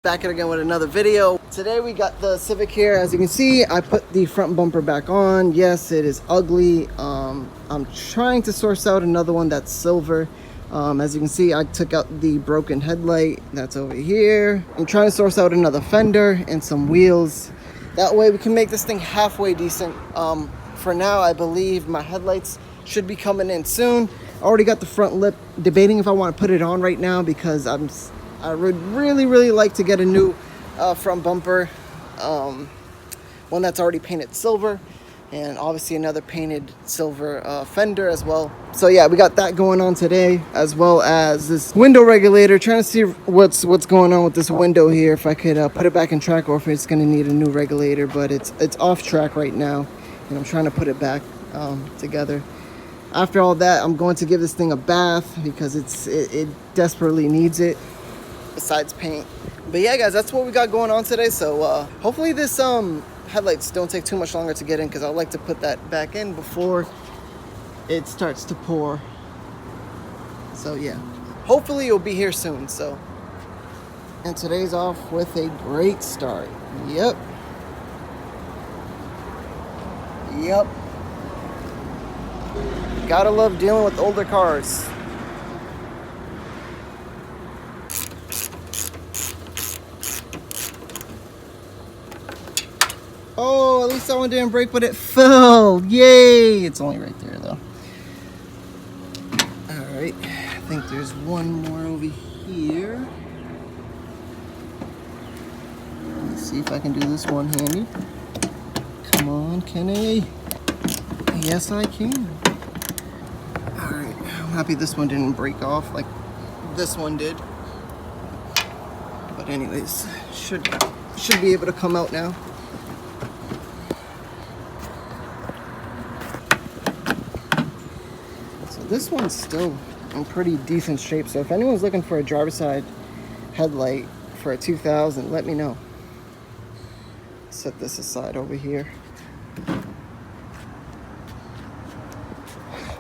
Back again with another video. Today we got the Civic here. As you can see, I put the front bumper back on. Yes, it is ugly. I'm trying to source out another one that's silver. As you can see, I took out the broken headlight that's over here. I'm trying to source out another fender and some wheels. That way we can make this thing halfway decent. For now, I believe my headlights should be coming in soon. I already got the front lip. Debating if I want to put it on right now because I would really like to get a new front bumper, one that's already painted silver, and obviously another painted silver fender as well. So yeah, we got that going on today, as well as this window regulator. Trying to see what's going on with this window here, if I could put it back in track or if it's going to need a new regulator. But it's off track right now, and I'm trying to put it back together. After all that, I'm going to give this thing a bath because it desperately needs it, besides paint. But yeah, guys, that's what we got going on today. So hopefully this headlights don't take too much longer to get in, because I like to put that back in before it starts to pour. So yeah, hopefully you'll be here soon. So, and today's off with a great start. Yep. Gotta love dealing with older cars. Oh, at least that one didn't break, but it fell. Yay! It's only right there, though. Alright, I think there's one more over here. Let's see if I can do this one-handed. Come on, Kenny. Yes, I can. Alright, I'm happy this one didn't break off like this one did. But anyways, should be able to come out now. This one's still in pretty decent shape, so if anyone's looking for a driver's side headlight for a 2000, let me know. Set this aside over here.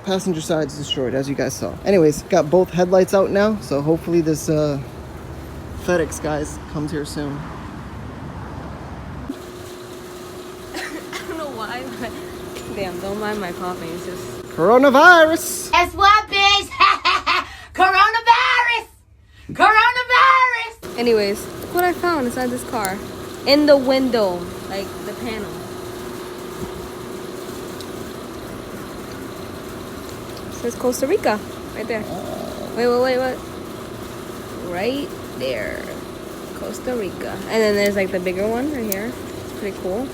Passenger side's destroyed, as you guys saw. Anyways, got both headlights out now, so hopefully this FedEx guys comes here soon. I don't know why, but damn, don't mind my coughing. It's just coronavirus. Guess what, bitch? Coronavirus! Coronavirus! anyways, look what I found inside this car. In the window, like the panel. It says Costa Rica right there. Wait. Right there. Costa Rica. And then there's like the bigger one right here. It's pretty cool.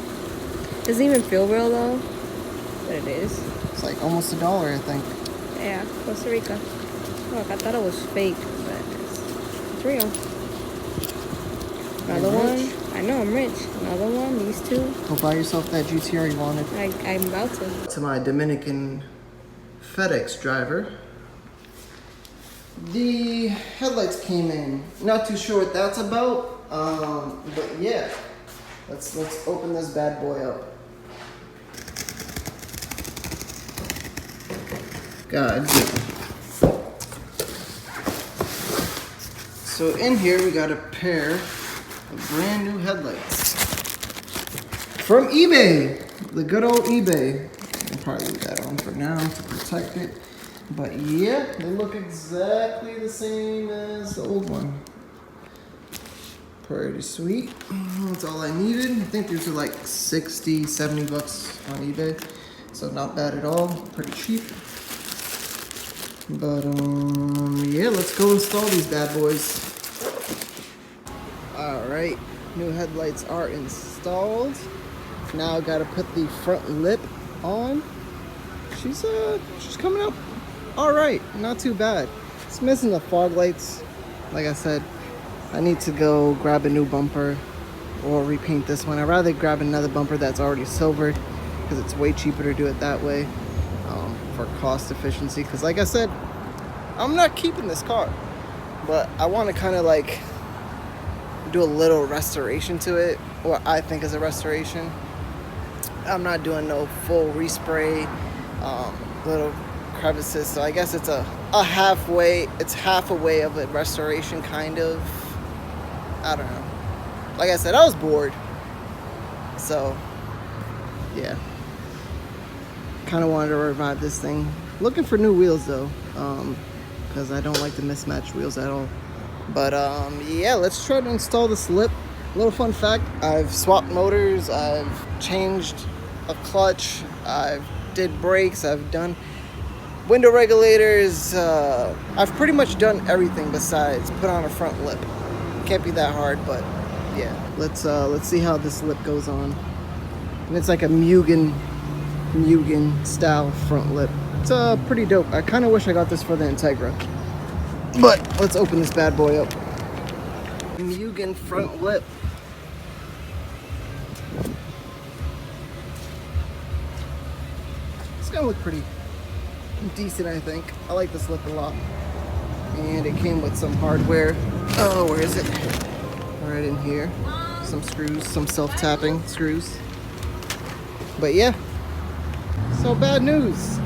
Doesn't even feel real though, but it is. It's like almost $1, I think. Yeah, Costa Rica. Look, I thought it was fake, but it's real. Another one. I know, I'm rich. Another one, these two. Go buy yourself that GTR you wanted. I'm about to. To my Dominican FedEx driver. The headlights came in. Not too sure what that's about. But yeah. Let's open this bad boy up. God. So in here we got a pair of brand new headlights from eBay. The good old eBay. I'll probably leave that on for now to protect it. But yeah, they look exactly the same as the old one. Pretty sweet. That's all I needed. I think these are like 60, 70 bucks on eBay. So not bad at all. Pretty cheap. But yeah, let's go install these bad boys. Alright, new headlights are installed. Now I gotta put the front lip on. She's coming up alright, not too bad. It's missing the fog lights. Like I said, I need to go grab a new bumper or repaint this one. I'd rather grab another bumper that's already silvered because it's way cheaper to do it that way. For cost efficiency, because like I said, I'm not keeping this car, but I want to kind of like do a little restoration to it, what I think is a restoration. I'm not doing no full respray, little crevices, so I guess it's a halfway, it's half a way of a restoration, kind of. I don't know. like I said, I was bored. So, yeah. Kind of wanted to revive this thing. Looking for new wheels though, because I don't like the mismatched wheels at all. But yeah, let's try to install this lip. Little fun fact, I've swapped motors, I've changed a clutch, I've did brakes, I've done window regulators. I've pretty much done everything besides put on a front lip. Can't be that hard, but yeah. Let's see how this lip goes on. And it's like a Mugen style front lip. It's pretty dope. I kind of wish I got this for the Integra. But let's open this bad boy up. Mugen front lip. It's gonna look pretty decent, I think. I like this lip a lot. And it came with some hardware. Oh, where is it? Right in here. Some screws, some self-tapping screws. But yeah. So bad news.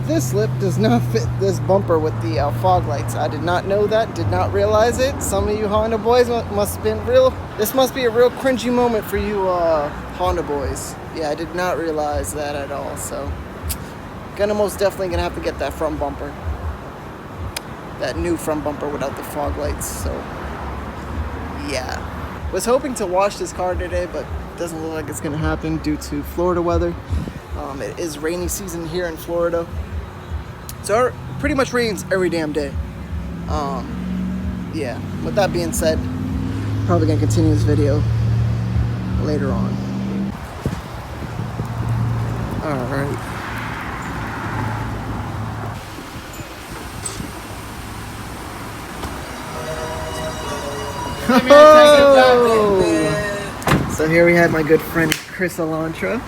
This lip does not fit this bumper with the fog lights. I did not know that, did not realize it. Some of you Honda boys must have been real. This must be a real cringy moment for you Honda boys. Yeah, I did not realize that at all. So, most definitely gonna have to get that front bumper. That new front bumper without the fog lights. So, yeah. Was hoping to wash this car today, but doesn't look like it's gonna happen due to Florida weather. It is rainy season here in Florida. So it pretty much rains every damn day. Yeah, with that being said, probably gonna continue this video later on. All right. Oh! So here we have my good friend Chris Elantra.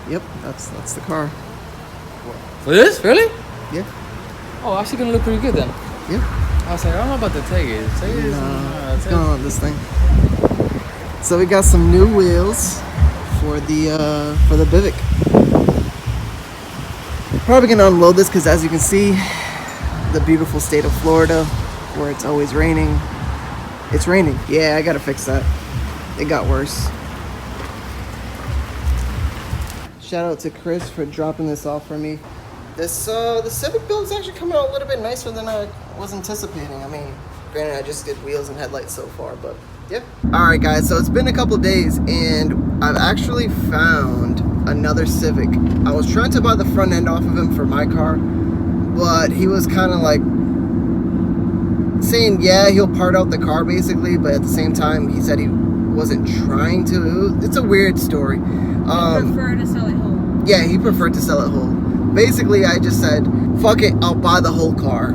Yep, that's the car. For this? Really? Yeah. Oh, actually gonna look pretty good then. Yeah. I was like, I don't know about the Take it. What's going on with this thing? So we got some new wheels for the Civic. Probably gonna unload this because, as you can see, the beautiful state of Florida, where it's always raining. It's raining. Yeah, I gotta fix that. It got worse. Shout out to Chris for dropping this off for me. This the Civic build is actually coming out a little bit nicer than I was anticipating. I mean, granted, I just did wheels and headlights so far, but yeah. All right, guys. So it's been a couple days, and I've actually found another Civic. I was trying to buy the front end off of him for my car, but he was kind of like saying, yeah, he'll part out the car basically, but at the same time, he said he wasn't trying to. It's a weird story. Prefer to sell it whole. Yeah, he preferred to sell it whole. Basically, I just said, fuck it, I'll buy the whole car.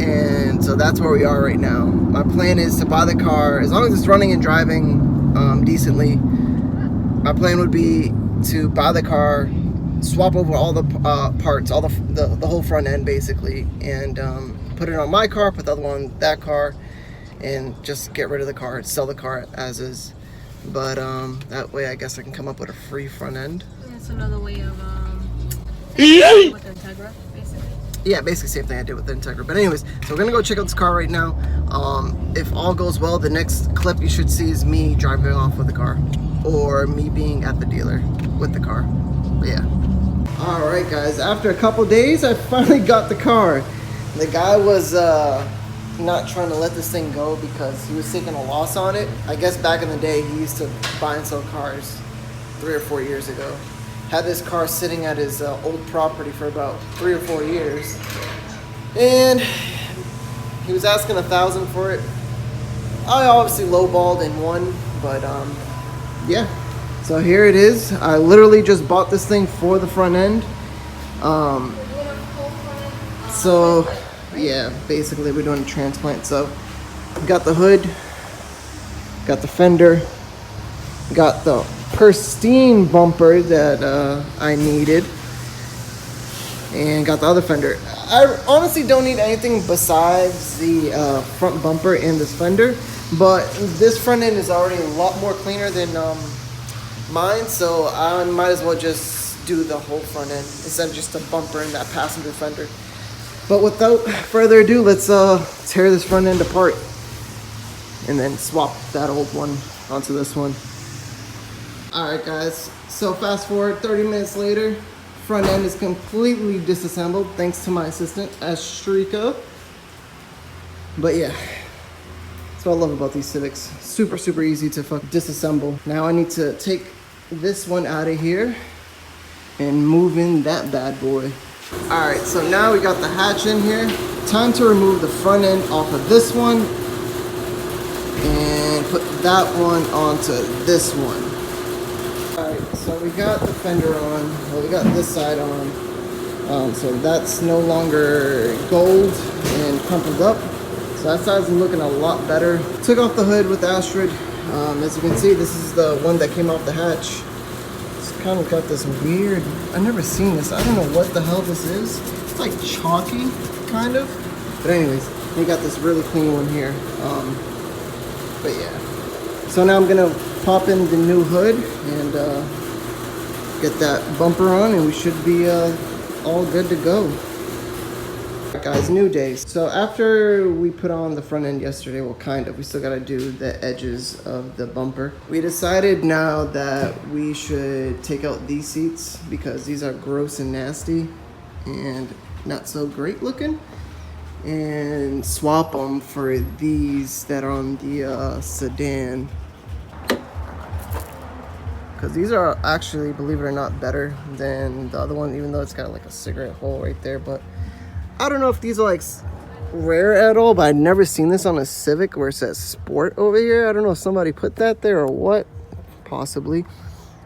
And so that's where we are right now. My plan is to buy the car, as long as it's running and driving decently. My plan would be to buy the car, swap over all the parts, all the whole front end basically, and put it on my car, put the other one on that car, and just get rid of the car, sell the car as is. But that way I guess I can come up with a free front end. That's another way of with the Integra, basically. Yeah, basically same thing I did with the Integra. But anyways, so we're gonna go check out this car right now. If all goes well, the next clip you should see is me driving off with the car, or me being at the dealer with the car. But yeah. All right, guys. After a couple days, I finally got the car. The guy was not trying to let this thing go because he was taking a loss on it. I guess back in the day, he used to buy and sell cars 3 or 4 years ago. Had this car sitting at his old property for about 3 or 4 years, and he was asking $1,000 for it. I obviously lowballed and won, but yeah. So here it is. I literally just bought this thing for the front end. So yeah, basically we're doing a transplant. So got the hood, got the fender, got the pristine bumper that I needed, and got the other fender. I honestly don't need anything besides the front bumper and this fender, but this front end is already a lot more cleaner than mine, so I might as well just do the whole front end instead of just a bumper and that passenger fender. But without further ado, let's tear this front end apart. and then swap that old one onto this one. All right, guys, so fast forward 30 minutes later, front end is completely disassembled thanks to my assistant, Astrika. But yeah, that's what I love about these Civics. Super, super easy to disassemble. Now I need to take this one out of here and move in that bad boy. All right, so now we got the hatch in here. Time to remove the front end off of this one and put that one onto this one. All right, so we got the fender on. Well, we got this side on. So that's no longer gold and crumpled up. So that side's looking a lot better. Took off the hood with Astrid. As you can see, this is the one that came off the hatch. It's kind of got this weird, I've never seen this. I don't know what the hell this is. It's like chalky, kind of. But anyways, we got this really clean one here. But yeah. So now I'm gonna pop in the new hood and get that bumper on, and we should be all good to go. Alright guys, new day. So after we put on the front end yesterday, well kind of, we still gotta do the edges of the bumper. We decided now that we should take out these seats because these are gross and nasty and not so great looking, and swap them for these that are on the sedan. Because these are actually, believe it or not, better than the other one, even though it's got like a cigarette hole right there. But I don't know if these are like rare at all, but I've never seen this on a Civic where it says sport over here. I don't know if somebody put that there or what, possibly.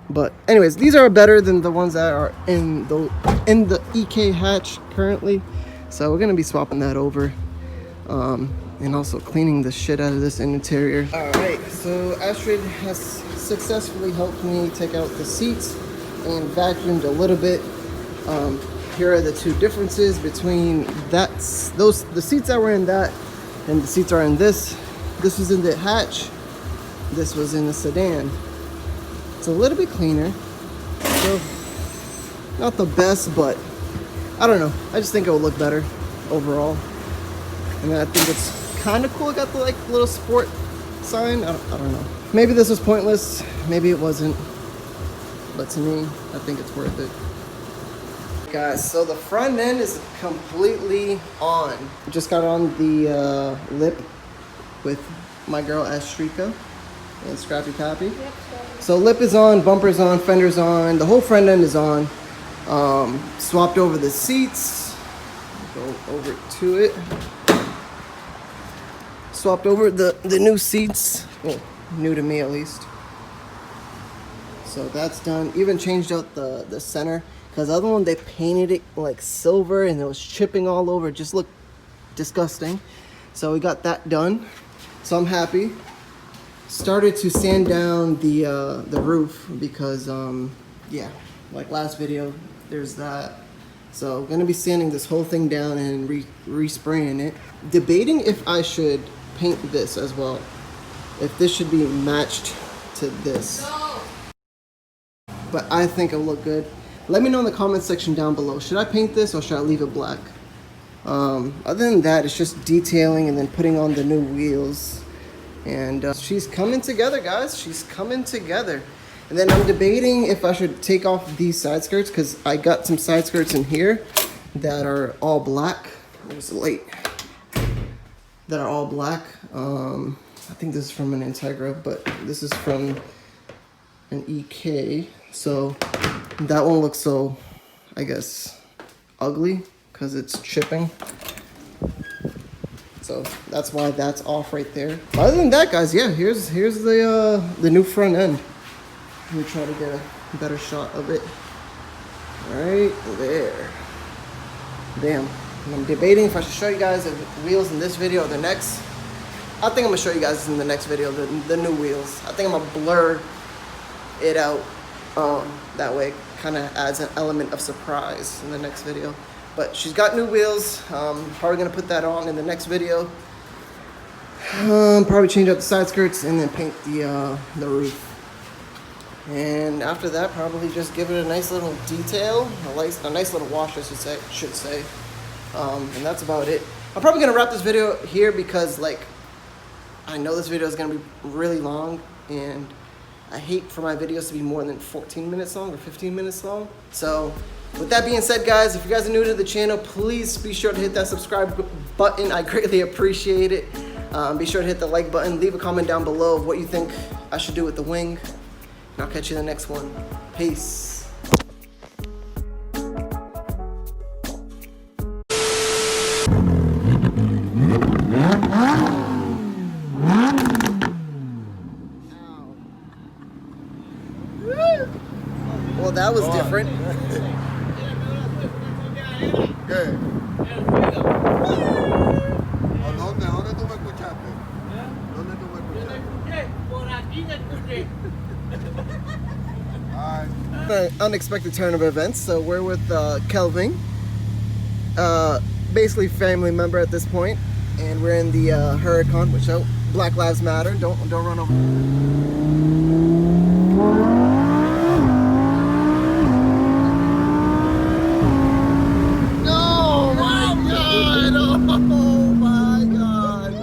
But anyways, these are better than the ones that are in the EK hatch currently. So we're gonna be swapping that over. And also cleaning the shit out of this interior. All right, so Astrid has successfully helped me take out the seats and vacuumed a little bit. Here are the two differences between the seats that were in that and the seats are in this. This was in the hatch. This was in the sedan. It's a little bit cleaner. So not the best, but I don't know. I just think it will look better overall. And I think it's kind of cool. It got the like little sport sign. I don't know. Maybe this was pointless. Maybe it wasn't. But to me, I think it's worth it. Guys, so the front end is completely on. Just got on the lip with my girl Astrika and Scrappy Pappy. Yep, so lip is on, bumper's on, fender's on, the whole front end is on. Swapped over the seats. Go over to it. Swapped over the new seats. Well, new to me at least. So that's done. Even changed out the center. Because the other one, they painted it like silver and it was chipping all over. It just looked disgusting. So we got that done. So I'm happy. Started to sand down the roof because, yeah, like last video, there's that. So I'm going to be sanding this whole thing down and respraying it. Debating if I should paint this as well. If this should be matched to this. No. But I think it'll look good. Let me know in the comment section down below. Should I paint this or should I leave it black? Other than that, it's just detailing and then putting on the new wheels. And she's coming together, guys. She's coming together. And then I'm debating if I should take off these side skirts because I got some side skirts in here that are all black. There's the light. That are all black. I think this is from an Integra, but this is from an EK. So that one looks so, I guess, ugly because it's chipping. So that's why that's off right there. Other than that, guys, yeah, here's the new front end. Let me try to get a better shot of it. Right there. Damn. And I'm debating if I should show you guys the wheels in this video or the next. I think I'm gonna show you guys in the next video the new wheels. I think I'm gonna blur it out. That way it kind of adds an element of surprise in the next video. But she's got new wheels. Probably gonna put that on in the next video. Probably change out the side skirts and then paint the roof. And after that, probably just give it a nice little detail, a nice little wash, I should say. And that's about it. I'm probably gonna wrap this video here because like I know this video is going to be really long, and I hate for my videos to be more than 14 minutes long or 15 minutes long. So with that being said, guys, if you guys are new to the channel, please be sure to hit that subscribe button. I greatly appreciate it. Be sure to hit the like button. Leave a comment down below of what you think I should do with the wing. And I'll catch you in the next one. Peace. Well, that was different. ¿Qué? ¿Dónde tú me escuchaste? ¿Dónde tú me escuchaste? Por aquí te escuché. An unexpected turn of events. So we're with Kelvin, basically family member at this point, and we're in the Huracan, which Black Lives Matter. Don't run over. Oh my God! Oh my God!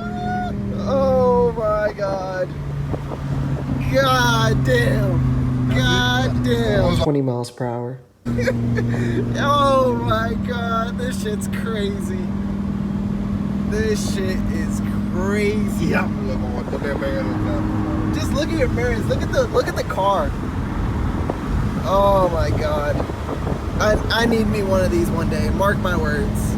Oh my God! God damn! God damn! 20 miles per hour. Oh my God, this shit's crazy. This shit is crazy. Just look at your mirrors. Look at the car. Oh my God. I need me one of these one day. Mark my words.